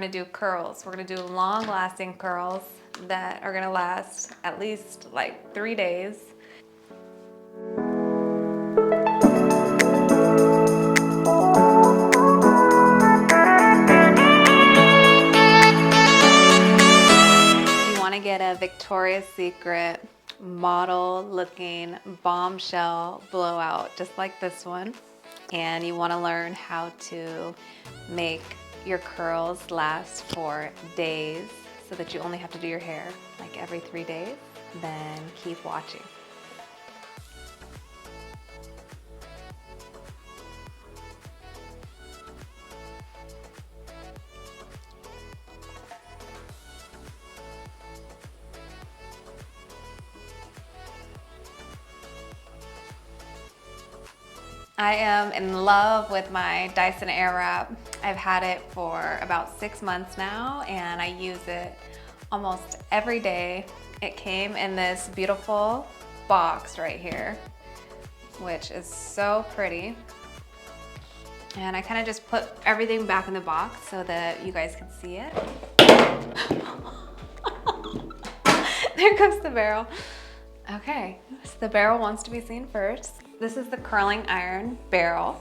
gonna do curls. We're gonna do long-lasting curls that are gonna last at least like 3 days. You wanna get a Victoria's Secret model looking bombshell blowout just like this one, and you want to learn how to make your curls last for days so that you only have to do your hair like every 3 days, then keep watching. I am in love with my Dyson Airwrap. I've had it for about 6 months now and I use it almost every day. It came in this beautiful box right here, which is so pretty. And I kind of just put everything back in the box so that you guys can see it. There goes the barrel. Okay, so the barrel wants to be seen first. This is the curling iron barrel,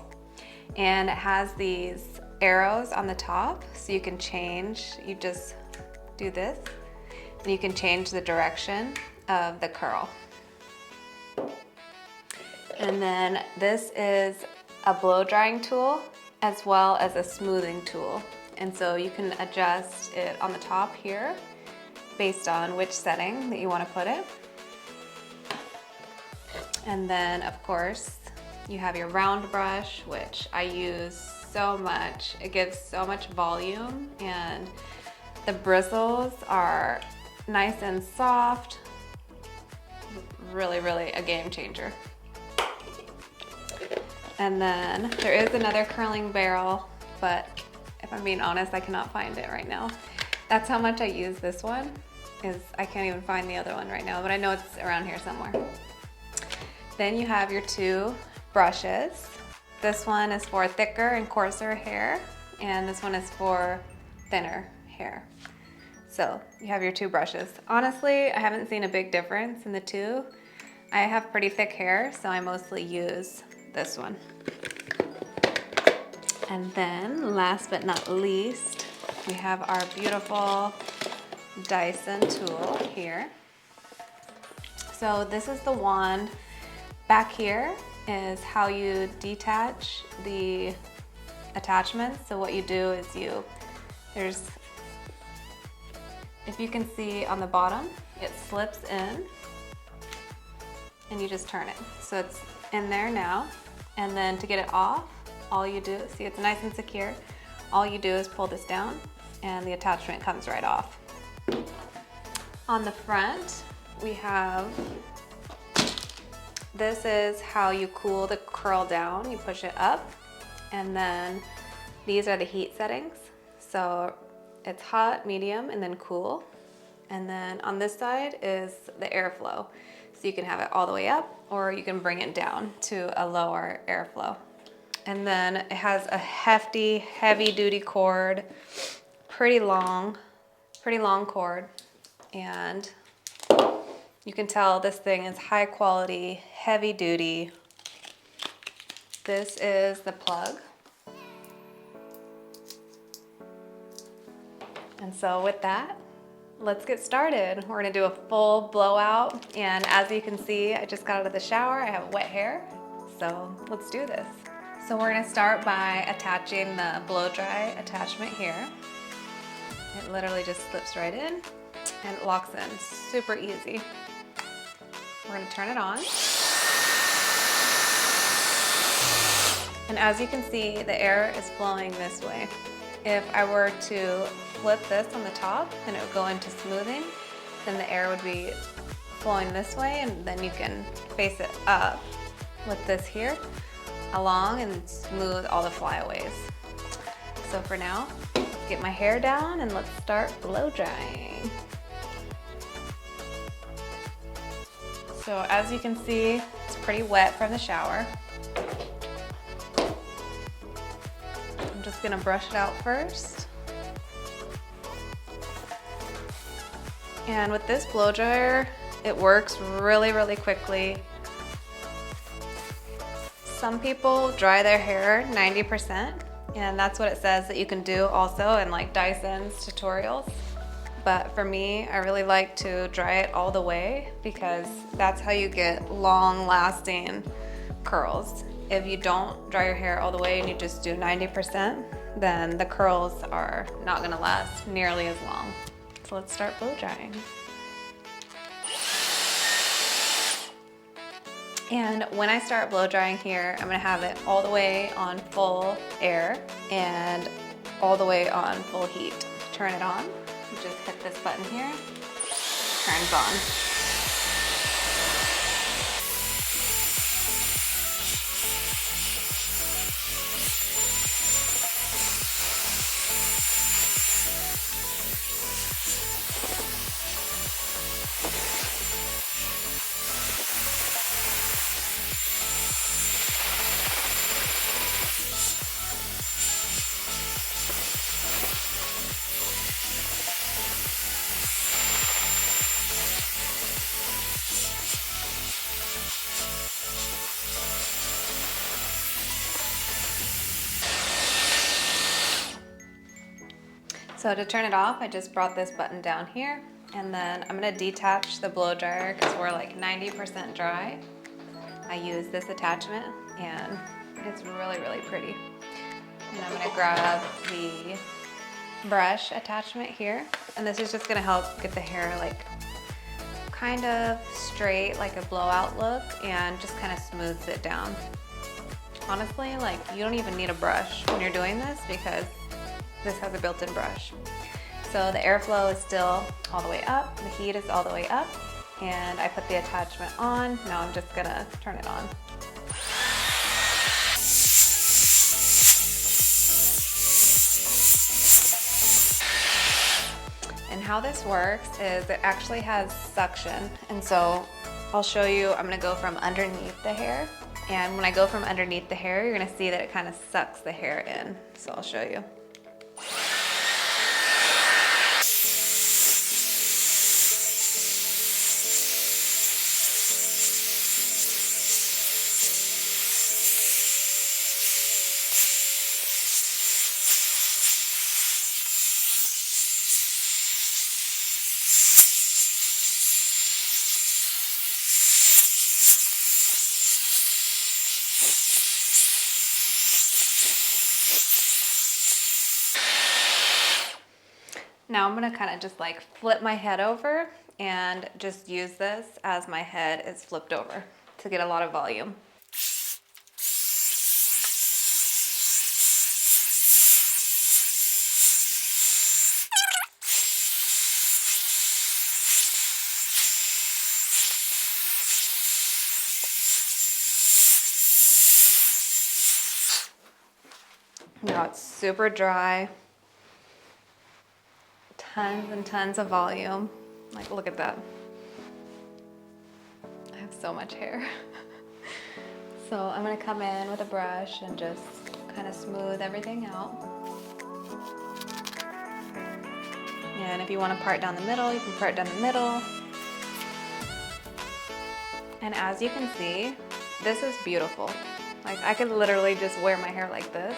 and it has these arrows on the top, so you can change. You just do this, and you can change the direction of the curl. And then this is a blow drying tool as well as a smoothing tool. And so you can adjust it on the top here based on which setting that you want to put it. And then of course you have your round brush, which I use so much. It gives so much volume and the bristles are nice and soft. Really, really a game changer. And then there is another curling barrel, but if I'm being honest, I cannot find it right now. That's how much I use this one, is I can't even find the other one right now, but I know it's around here somewhere. Then you have your 2 brushes. This one is for thicker and coarser hair, and this one is for thinner hair. So you have your 2 brushes. Honestly, I haven't seen a big difference in the 2. I have pretty thick hair, so I mostly use this one. And then last but not least, we have our beautiful Dyson tool here. So this is the wand. Back here is how you detach the attachments. So what you do is if you can see on the bottom, it slips in and you just turn it. So it's in there now. And then to get it off, all you do, see it's nice and secure. All you do is pull this down and the attachment comes right off. On the front, we have, this is how you cool the curl down. You push it up, and then these are the heat settings. So it's hot, medium, and then cool. And then on this side is the airflow. So you can have it all the way up, or you can bring it down to a lower airflow. And then it has a hefty, heavy-duty cord, pretty long cord, and you can tell this thing is high quality, heavy duty. This is the plug. And so with that, let's get started. We're gonna do a full blowout, and as you can see, I just got out of the shower. I have wet hair, so let's do this. So we're gonna start by attaching the blow dry attachment here. It literally just slips right in and it locks in, super easy. We're gonna turn it on. And as you can see, the air is flowing this way. If I were to flip this on the top and it would go into smoothing, then the air would be flowing this way, and then you can face it up with this here along and smooth all the flyaways. So for now, let's get my hair down and let's start blow drying. So as you can see, it's pretty wet from the shower. I'm just gonna brush it out first. And with this blow dryer, it works really, really quickly. Some people dry their hair 90%, and that's what it says that you can do also in like Dyson's tutorials. But for me, I really like to dry it all the way because that's how you get long lasting curls. If you don't dry your hair all the way and you just do 90%, then the curls are not gonna last nearly as long. So let's start blow drying. And when I start blow drying here, I'm gonna have it all the way on full air and all the way on full heat. Turn it on. You just hit this button here, turns on. So to turn it off, I just brought this button down here, and then I'm gonna detach the blow dryer because we're like 90% dry. I use this attachment and it's really, really pretty. And I'm gonna grab the brush attachment here, and this is just gonna help get the hair like kind of straight, like a blowout look, and just kind of smooths it down. Honestly, like you don't even need a brush when you're doing this because this has a built-in brush. So the airflow is still all the way up, the heat is all the way up, and I put the attachment on. Now I'm just gonna turn it on. And how this works is it actually has suction, and so I'll show you. I'm gonna go from underneath the hair, and when I go from underneath the hair, you're gonna see that it kind of sucks the hair in. So I'll show you. Now I'm gonna kind of just like flip my head over and just use this as my head is flipped over to get a lot of volume. Now it's super dry. Tons and tons of volume. Like, look at that. I have so much hair. So I'm gonna come in with a brush and just kind of smooth everything out. And if you want to part down the middle, you can part down the middle. And as you can see, this is beautiful. Like, I could literally just wear my hair like this.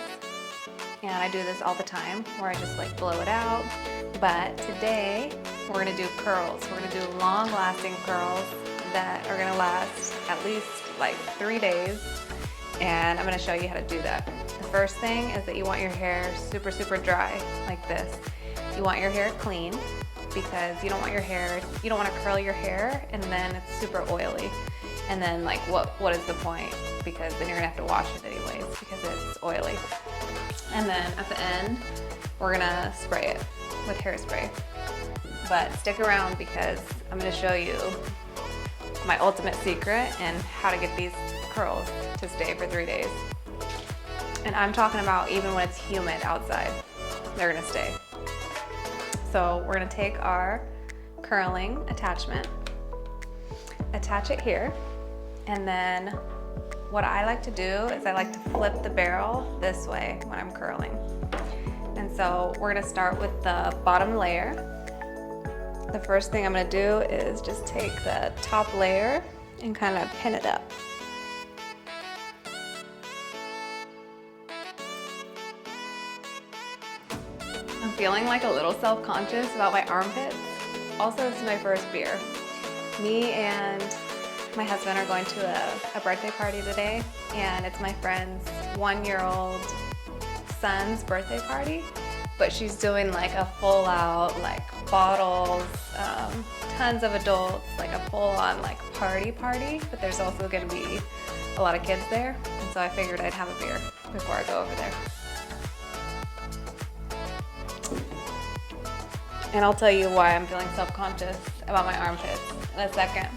And I do this all the time, where I just like blow it out. But today, we're gonna do curls. We're gonna do long-lasting curls that are gonna last at least like 3 days. And I'm gonna show you how to do that. The first thing is that you want your hair super, super dry, like this. You want your hair clean, because you don't want you don't wanna curl your hair and then it's super oily. And then like, what is the point? Because then you're gonna have to wash it anyways because it's oily. And then at the end, we're gonna spray it with hairspray. But stick around because I'm gonna show you my ultimate secret and how to get these curls to stay for 3 days. And I'm talking about even when it's humid outside, they're gonna stay. So we're gonna take our curling attachment, attach it here, and then what I like to do is I like to flip the barrel this way when I'm curling. And so we're gonna start with the bottom layer, the first thing I'm gonna do is just take the top layer and kind of pin it up. I'm feeling like a little self-conscious about my armpits. Also, this is my first beer. Me and my husband are going to a birthday party today, and it's my friend's 1-year-old son's birthday party, but she's doing like a full out, like bottles, tons of adults, like a full on like party, but there's also gonna be a lot of kids there, and so I figured I'd have a beer before I go over there. And I'll tell you why I'm feeling self-conscious about my armpits in a second,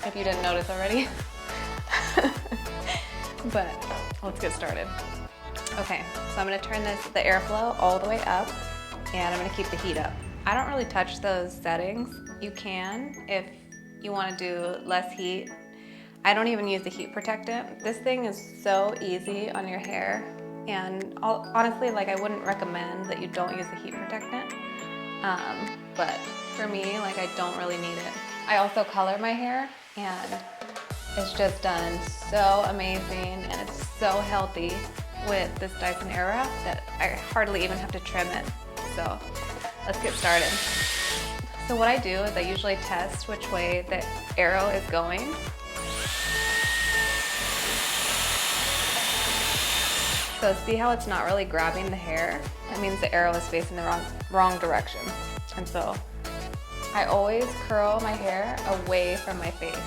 if you didn't notice already. But let's get started. Okay, so I'm gonna turn the airflow all the way up, and I'm gonna keep the heat up. I don't really touch those settings. You can if you wanna do less heat. I don't even use the heat protectant. This thing is so easy on your hair, and honestly, like, I wouldn't recommend that you don't use the heat protectant. But for me, like, I don't really need it. I also color my hair, and it's just done so amazing, and it's so healthy with this Dyson Airwrap that I hardly even have to trim it. So let's get started. So what I do is I usually test which way the arrow is going. So see how it's not really grabbing the hair? That means the arrow is facing the wrong direction. And so I always curl my hair away from my face.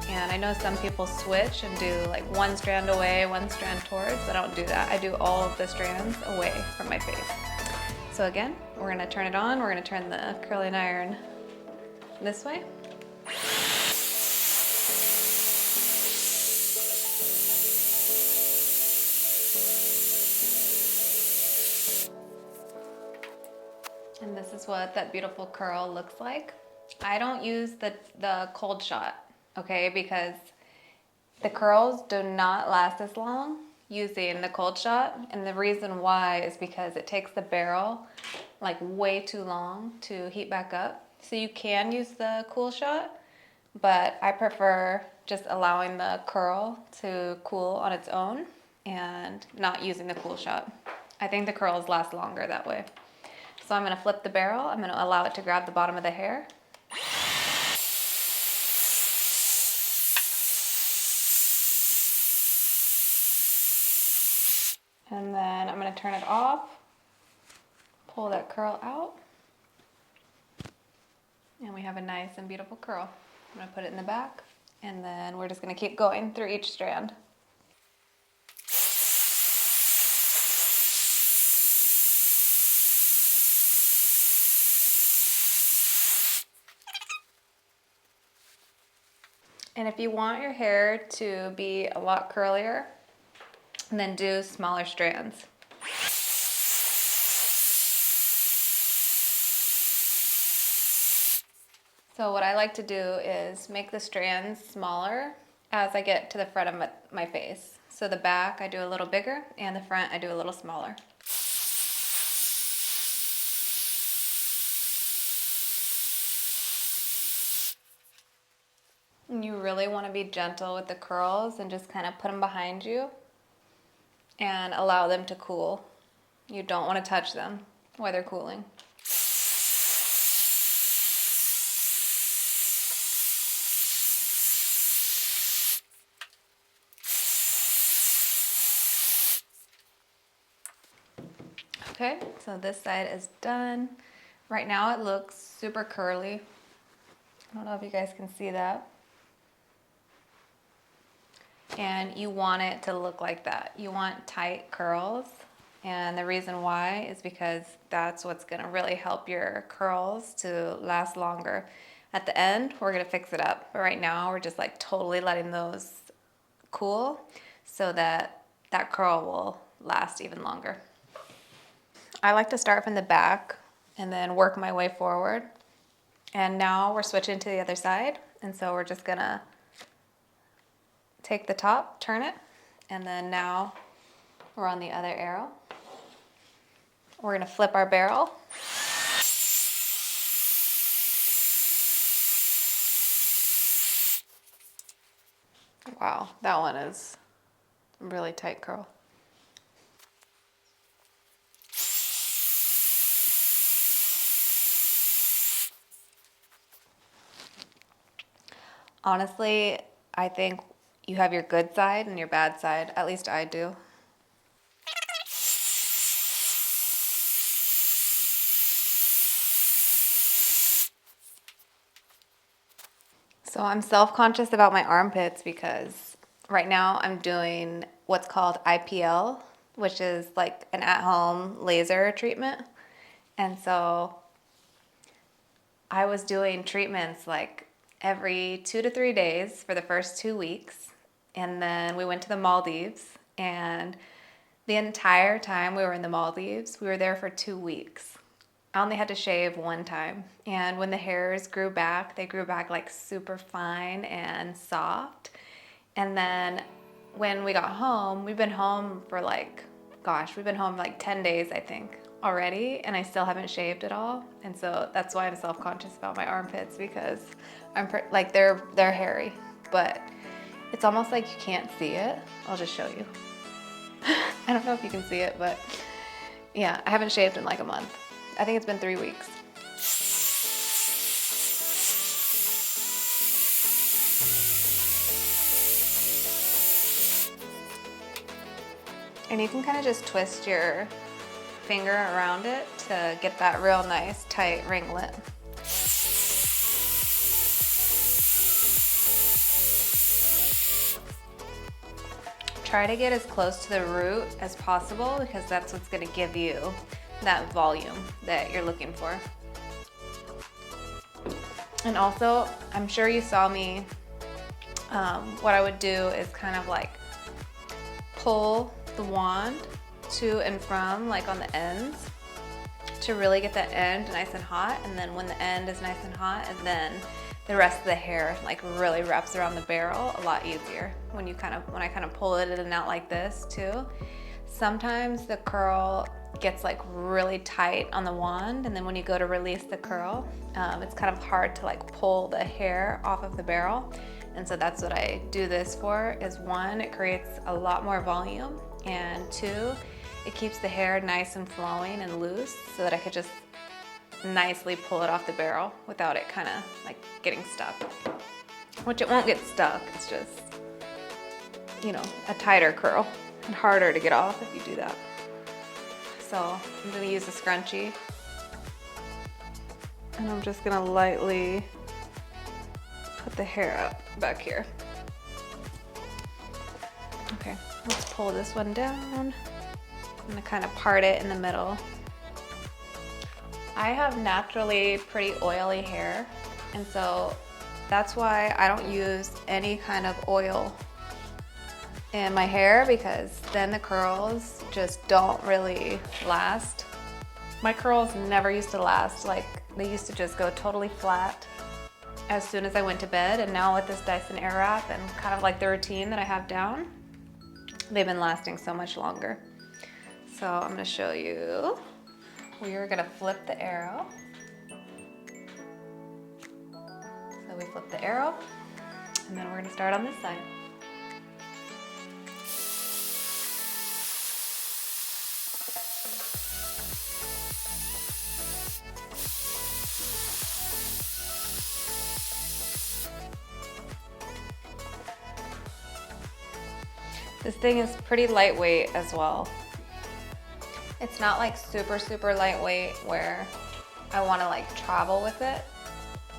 And I know some people switch and do like one strand away, one strand towards, but I don't do that. I do all of the strands away from my face. So again, we're gonna turn it on. We're gonna turn the curling iron this way. And this is what that beautiful curl looks like. I don't use the cold shot, okay, because the curls do not last as long using the cold shot, and the reason why is because it takes the barrel like way too long to heat back up. So you can use the cool shot, but I prefer just allowing the curl to cool on its own and not using the cool shot. I think the curls last longer that way. So I'm gonna flip the barrel. I'm gonna allow it to grab the bottom of the hair. And then I'm gonna turn it off, pull that curl out, and we have a nice and beautiful curl. I'm gonna put it in the back, and then we're just gonna keep going through each strand. And if you want your hair to be a lot curlier, then do smaller strands. So what I like to do is make the strands smaller as I get to the front of my face. So the back I do a little bigger, and the front I do a little smaller. And you really want to be gentle with the curls and just kind of put them behind you and allow them to cool. You don't want to touch them while they're cooling. Okay, so this side is done. Right now it looks super curly. I don't know if you guys can see that. And you want it to look like that. You want tight curls. And the reason why is because that's what's gonna really help your curls to last longer. At the end, we're gonna fix it up. But right now, we're just like totally letting those cool so that that curl will last even longer. I like to start from the back and then work my way forward. And now we're switching to the other side. And so we're just gonna take the top, turn it, and then now we're on the other arrow. We're gonna flip our barrel. Wow, that one is a really tight curl. Honestly, I think you have your good side and your bad side. At least I do. So I'm self-conscious about my armpits because right now I'm doing what's called IPL, which is like an at-home laser treatment. And so I was doing treatments like every 2 to 3 days for the first 2 weeks. And then we went to the Maldives, and the entire time we were in the Maldives, we were there for 2 weeks. I only had to shave one time. And when the hairs grew back, they grew back like super fine and soft. And then when we got home, we've been home for like, gosh, we've been home like 10 days, I think, already. And I still haven't shaved at all. And so that's why I'm self-conscious about my armpits, because like they're hairy, but it's almost like you can't see it. I'll just show you. I don't know if you can see it, but yeah, I haven't shaved in like a month. I think it's been 3 weeks. And you can kind of just twist your finger around it to get that real nice tight ringlet. Try to get as close to the root as possible, because that's what's going to give you that volume that you're looking for. And also, I'm sure you saw me, what I would do is kind of like pull the wand to and from, like on the ends, to really get that end nice and hot. And then when the end is nice and hot, and then the rest of the hair like really wraps around the barrel a lot easier when I kind of pull it in and out like this too. Sometimes the curl gets like really tight on the wand, and then when you go to release the curl, it's kind of hard to like pull the hair off of the barrel. And so that's what I do this for, is one, it creates a lot more volume, and two, it keeps the hair nice and flowing and loose so that I could just nicely pull it off the barrel without it kind of like getting stuck. Which it won't get stuck, it's just, you know, a tighter curl and harder to get off if you do that. So I'm gonna use a scrunchie, and I'm just gonna lightly put the hair up back here. Okay, let's pull this one down. I'm gonna kind of part it in the middle. I have naturally pretty oily hair, and so that's why I don't use any kind of oil in my hair, because then the curls just don't really last. My curls never used to last. Like, they used to just go totally flat as soon as I went to bed, and now with this Dyson Airwrap and kind of like the routine that I have down, they've been lasting so much longer. So I'm gonna show you. We are gonna flip the arrow. So we flip the arrow, and then we're gonna start on this side. This thing is pretty lightweight as well. It's not like super, super lightweight where I wanna like travel with it.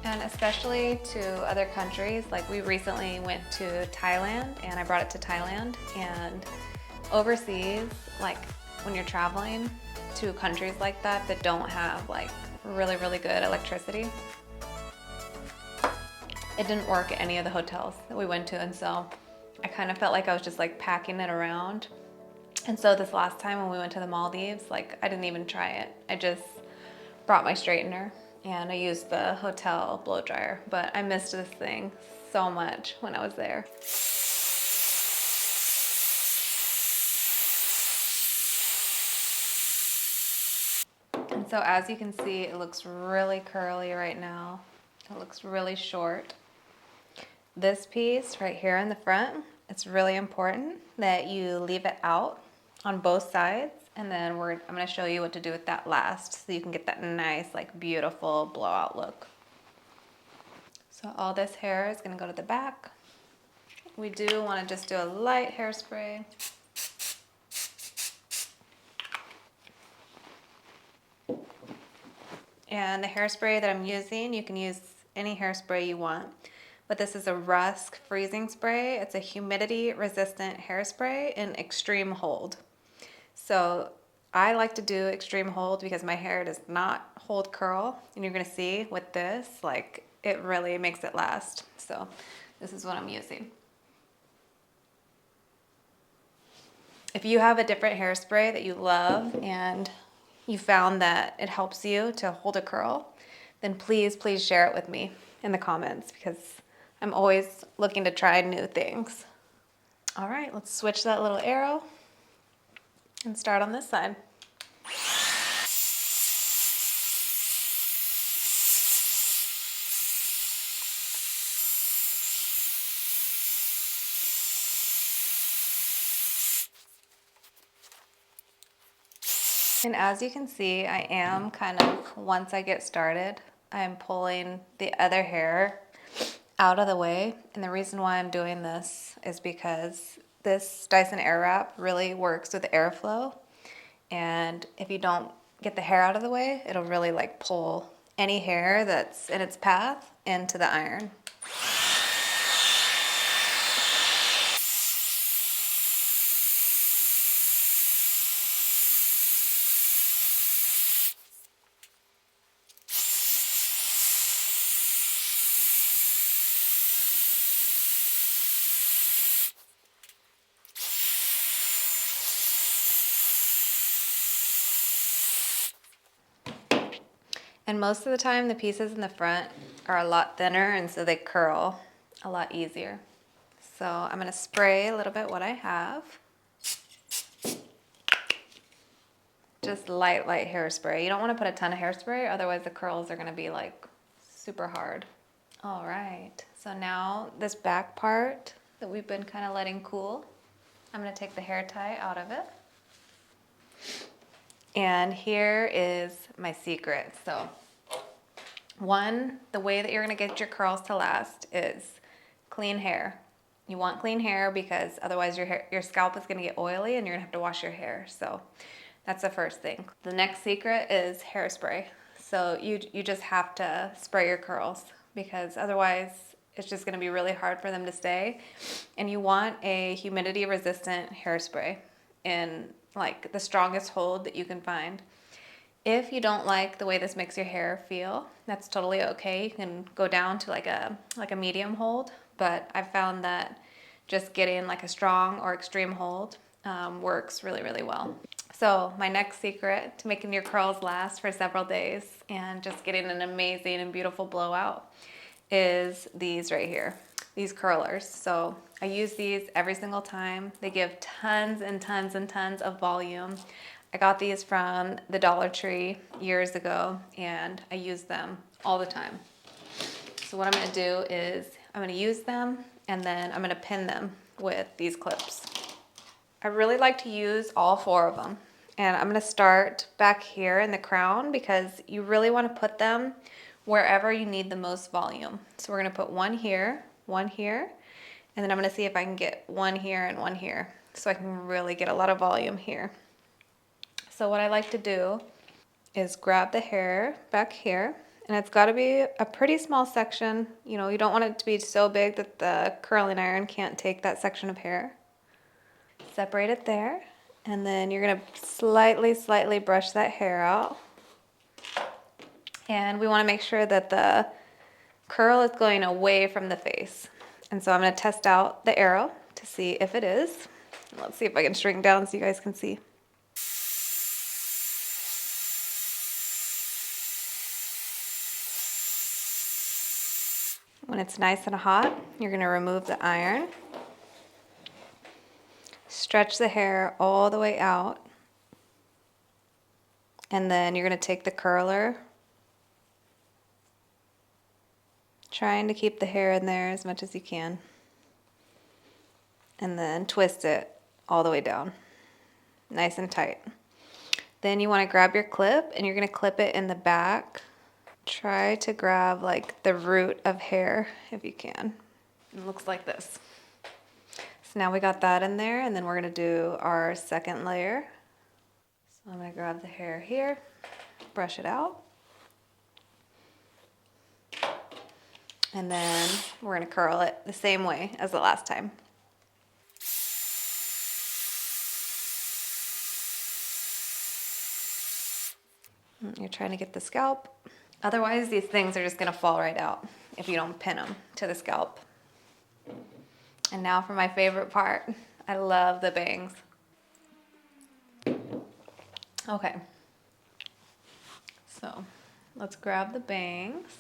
And especially to other countries, like we recently went to Thailand, and I brought it to Thailand. And overseas, like when you're traveling to countries like that don't have like really, really good electricity, it didn't work at any of the hotels that we went to. And so I kind of felt like I was just like packing it around. And so this last time when we went to the Maldives, like I didn't even try it. I just brought my straightener and I used the hotel blow dryer. But I missed this thing so much when I was there. And so as you can see, it looks really curly right now. It looks really short. This piece right here in the front, it's really important that you leave it out on both sides, and then I'm gonna show you what to do with that last so you can get that nice, like beautiful blowout look. So all this hair is gonna go to the back. We do wanna just do a light hairspray. And the hairspray that I'm using, you can use any hairspray you want, but this is a Rusk freezing spray. It's a humidity resistant hairspray in extreme hold. So I like to do extreme hold because my hair does not hold curl, and you're gonna see with this, like it really makes it last. So this is what I'm using. If you have a different hairspray that you love and you found that it helps you to hold a curl, then please share it with me in the comments because I'm always looking to try new things. All right, let's switch that little arrow and start on this side. And as you can see, I am kind of, once I get started, I'm pulling the other hair out of the way. And the reason why I'm doing this is because this Dyson Airwrap really works with airflow. And if you don't get the hair out of the way, it'll really like pull any hair that's in its path into the iron. And most of the time, the pieces in the front are a lot thinner, and so they curl a lot easier. So I'm gonna spray a little bit what I have. Just light hairspray. You don't wanna put a ton of hairspray, otherwise the curls are gonna be like super hard. All right, so now this back part that we've been kind of letting cool, I'm gonna take the hair tie out of it. And here is my secret. So one, the way that you're gonna get your curls to last is clean hair. You want clean hair because otherwise your scalp is gonna get oily and you're gonna have to wash your hair. So that's the first thing. The next secret is hairspray. So you just have to spray your curls because otherwise it's just gonna be really hard for them to stay. And you want a humidity resistant hairspray in like the strongest hold that you can find. If you don't like the way this makes your hair feel, that's totally okay. You can go down to like a medium hold, but I've found that just getting like a strong or extreme hold works really, really well. So my next secret to making your curls last for several days and just getting an amazing and beautiful blowout is these right here, these curlers. So I use these every single time. They give tons and tons and tons of volume. I got these from the Dollar Tree years ago and I use them all the time. So what I'm gonna do is I'm gonna use them and then I'm gonna pin them with these clips. I really like to use all four of them. And I'm gonna start back here in the crown because you really wanna put them wherever you need the most volume. So we're gonna put one here, and then I'm gonna see if I can get one here and one here so I can really get a lot of volume here. So what I like to do is grab the hair back here, and it's gotta be a pretty small section. You know, you don't want it to be so big that the curling iron can't take that section of hair. Separate it there, and then you're gonna slightly brush that hair out. And we wanna make sure that the curl is going away from the face. And so I'm gonna test out the arrow to see if it is. Let's see if I can shrink down so you guys can see. When it's nice and hot, you're gonna remove the iron. Stretch the hair all the way out. And then you're gonna take the curler, Trying to keep the hair in there as much as you can. And then twist it all the way down, nice and tight. Then you want to grab your clip and you're going to clip it in the back. Try to grab like the root of hair if you can. It looks like this. So now we got that in there, and then we're going to do our second layer. So I'm going to grab the hair here, brush it out. And then we're going to curl it the same way as the last time. You're trying to get the scalp. Otherwise, these things are just gonna fall right out if you don't pin them to the scalp. And now for my favorite part. I love the bangs. Okay. So let's grab the bangs.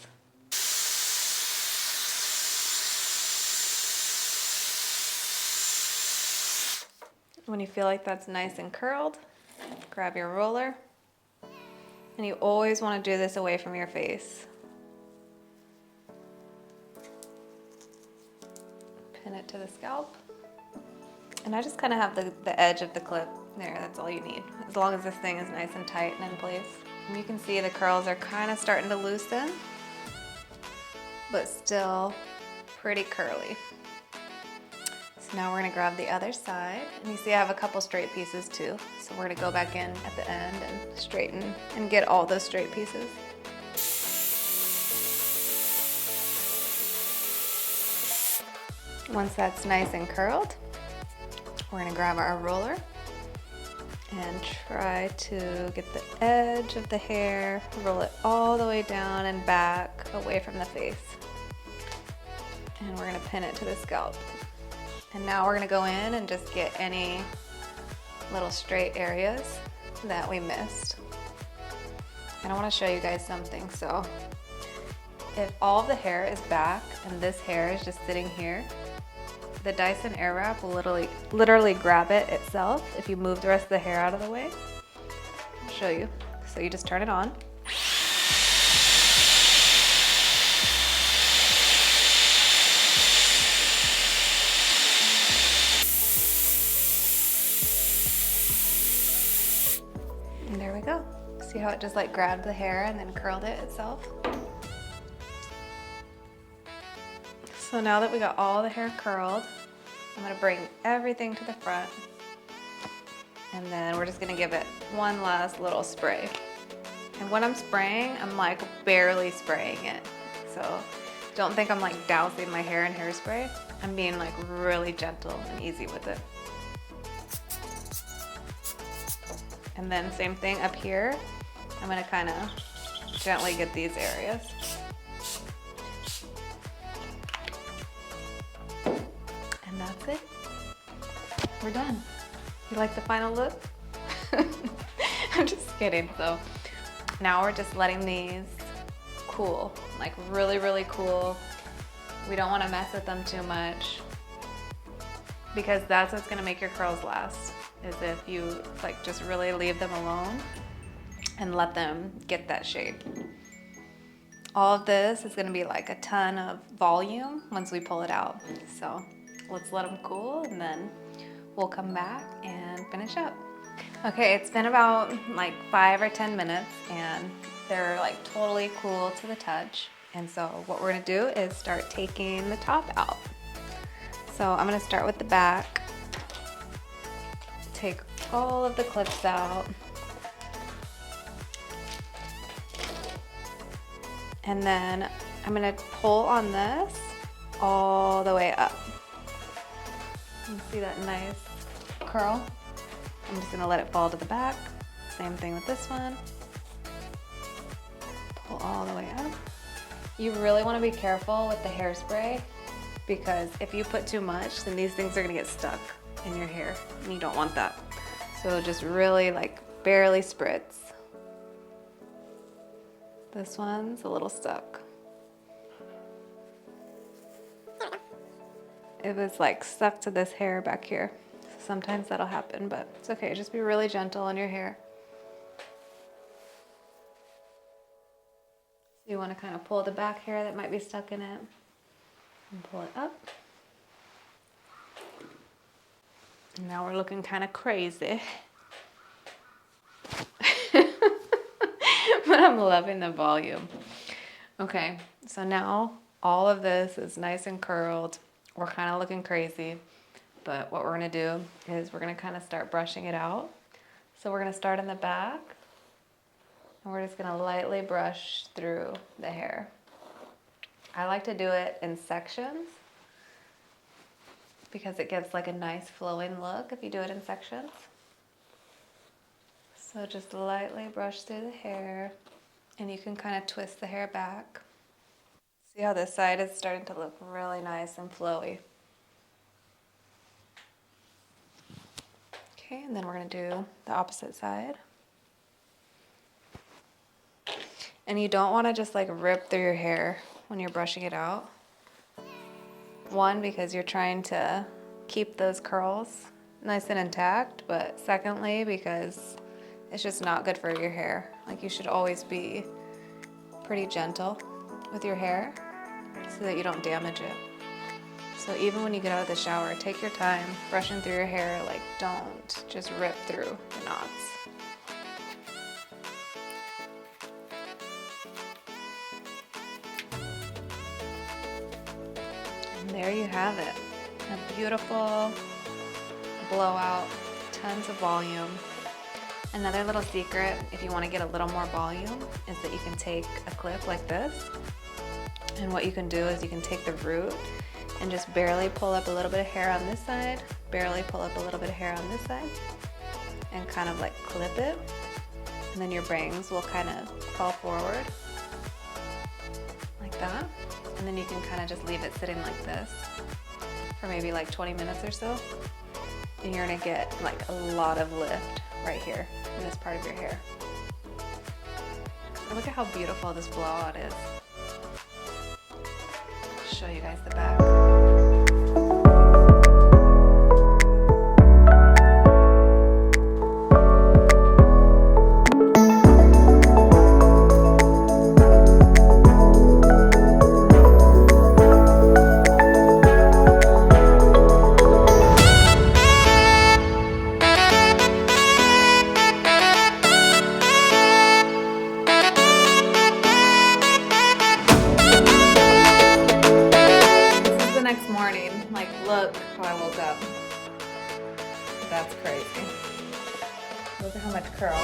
When you feel like that's nice and curled, grab your roller. And you always want to do this away from your face. Pin it to the scalp. And I just kind of have the edge of the clip there. That's all you need. As long as this thing is nice and tight and in place. And you can see the curls are kind of starting to loosen, but still pretty curly. So now we're going to grab the other side. And you see I have a couple straight pieces too. So we're going to go back in at the end and straighten and get all those straight pieces. Once that's nice and curled, we're going to grab our roller and try to get the edge of the hair, roll it all the way down and back away from the face. And we're going to pin it to the scalp. And now we're gonna go in and just get any little straight areas that we missed. And I wanna show you guys something. So if all of the hair is back and this hair is just sitting here, the Dyson Airwrap will literally grab it itself if you move the rest of the hair out of the way. I'll show you. So you just turn it on. And there we go. See how it just like grabbed the hair and then curled it itself? So now that we got all the hair curled, I'm gonna bring everything to the front. And then we're just gonna give it one last little spray. And when I'm spraying, I'm like barely spraying it. So don't think I'm like dousing my hair in hairspray. I'm being like really gentle and easy with it. And then same thing up here. I'm gonna kind of gently get these areas. And that's it. We're done. You like the final look? I'm just kidding. So now we're just letting these cool, like really, really cool. We don't want to mess with them too much because that's what's gonna make your curls last, is if you like just really leave them alone and let them get that shape. All of this is gonna be like a ton of volume once we pull it out. So let's let them cool and then we'll come back and finish up. Okay, it's been about like 5 or 10 minutes and they're like totally cool to the touch. And so what we're gonna do is start taking the top out. So I'm gonna start with the back. Take all of the clips out. And then I'm gonna pull on this all the way up. You see that nice curl? I'm just gonna let it fall to the back. Same thing with this one. Pull all the way up. You really wanna be careful with the hairspray because if you put too much, then these things are gonna get stuck in your hair and you don't want that. So just really like barely spritz. This one's a little stuck. It was like stuck to this hair back here. Sometimes that'll happen, but it's okay. Just be really gentle on your hair. See, You want to kind of pull the back hair that might be stuck in it and pull it up. And now we're looking kind of crazy. But I'm loving the volume. Okay, so now all of this is nice and curled. We're kind of looking crazy, but what we're gonna do is we're gonna kind of start brushing it out. So we're gonna start in the back, and we're just gonna lightly brush through the hair. I like to do it in sections because it gives like a nice flowing look if you do it in sections. So just lightly brush through the hair, and you can kind of twist the hair back. See how this side is starting to look really nice and flowy. Okay, and then we're gonna do the opposite side. And you don't wanna just like rip through your hair when you're brushing it out. One, because you're trying to keep those curls nice and intact, but secondly, because it's just not good for your hair. Like, you should always be pretty gentle with your hair so that you don't damage it. So even when you get out of the shower, take your time brushing through your hair. Like, don't just rip through the knots. And there you have it. A beautiful blowout, tons of volume. Another little secret, if you want to get a little more volume, is that you can take a clip like this, and what you can do is you can take the root and just barely pull up a little bit of hair on this side, barely pull up a little bit of hair on this side, and kind of like clip it, and then your bangs will kind of fall forward like that, and then you can kind of just leave it sitting like this for maybe like 20 minutes or so, and you're gonna get like a lot of lift right here in this part of your hair. And look at how beautiful this blowout is. I'll show you guys the back. Next morning, like, look how I woke up. That's crazy. Look at how much curl.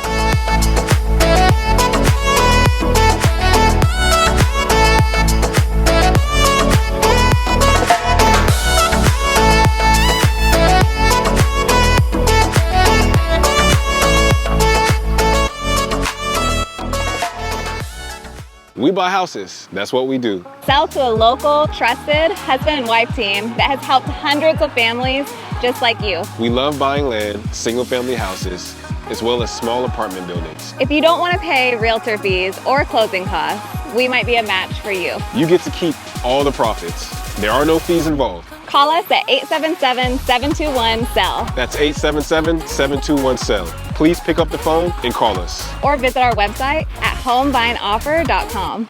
We buy houses. That's what we do. Sell to a local, trusted husband and wife team that has helped hundreds of families just like you. We love buying land, single-family houses, as well as small apartment buildings. If you don't want to pay realtor fees or closing costs, we might be a match for you. You get to keep all the profits. There are no fees involved. Call us at 877-721-SELL. That's 877-721-SELL. Please pick up the phone and call us. Or visit our website at homebuyingoffer.com.